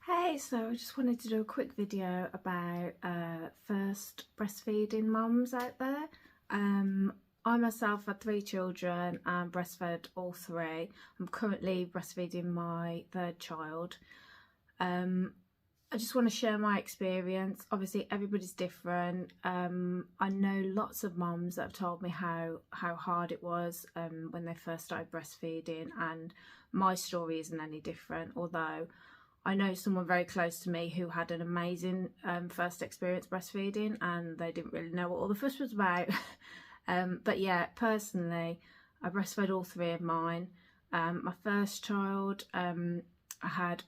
Hey, so I just wanted to do a quick video about first breastfeeding mums out there. I myself had 3 children and breastfed all 3. I'm currently breastfeeding my 3rd child. I just want to share my experience. Obviously everybody's different. I know lots of mums that have told me how hard it was when they first started breastfeeding, and my story isn't any different, although I know someone very close to me who had an amazing first experience breastfeeding and they didn't really know what all the fuss was about. But yeah, personally, I breastfed all 3 of mine. My first child, I had,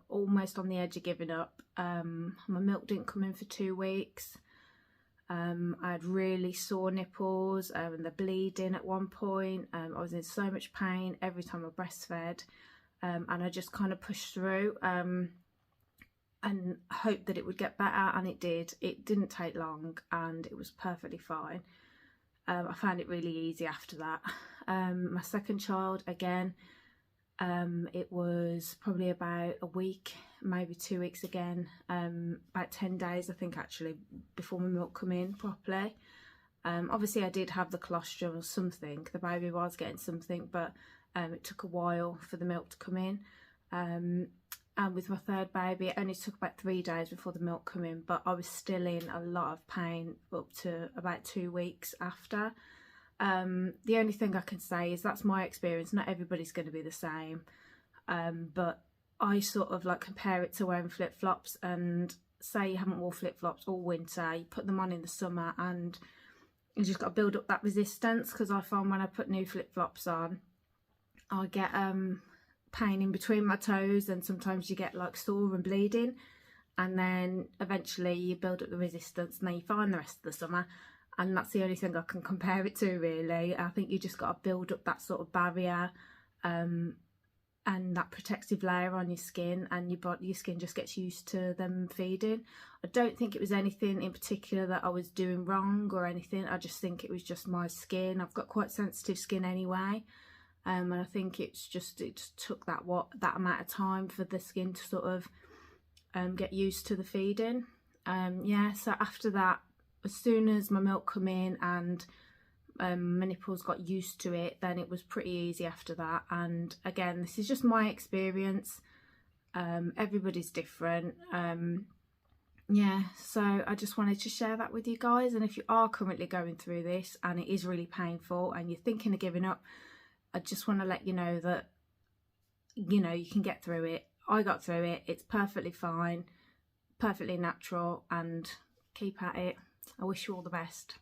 almost on the edge of giving up. My milk didn't come in for 2 weeks. I had really sore nipples and the bleeding at one point. I was in so much pain every time I breastfed. And I just kind of pushed through and hoped that it would get better, and it did. It didn't take long and it was perfectly fine. I found it really easy after that. My second child, again, it was probably about a week, maybe 2 weeks again, about 10 days I think actually before my milk come in properly. Obviously I did have the colostrum or something, the baby was getting something, but it took a while for the milk to come in. And with my 3rd baby, it only took about 3 days before the milk come in, but I was still in a lot of pain up to about 2 weeks after. The only thing I can say is that's my experience. Not everybody's going to be the same, but I sort of like compare it to wearing flip-flops. And say you haven't worn flip-flops all winter, you put them on in the summer and you just got to build up that resistance, because I find when I put new flip-flops on, I get pain in between my toes, and sometimes you get like sore and bleeding, and then eventually you build up the resistance and then you fine the rest of the summer. And that's the only thing I can compare it to, really. I think you just got to build up that sort of barrier and that protective layer on your skin, and your skin just gets used to them feeding. I don't think it was anything in particular that I was doing wrong or anything. I just think it was just my skin. I've got quite sensitive skin anyway. And I think it just took that amount of time for the skin to sort of get used to the feeding. Yeah, so after that, as soon as my milk come in and my nipples got used to it, then it was pretty easy after that. And again, this is just my experience. Everybody's different. Yeah, so I just wanted to share that with you guys. And if you are currently going through this and it is really painful and you're thinking of giving up, I just want to let you know that, you can get through it. I got through it. It's perfectly fine, perfectly natural, and keep at it. I wish you all the best.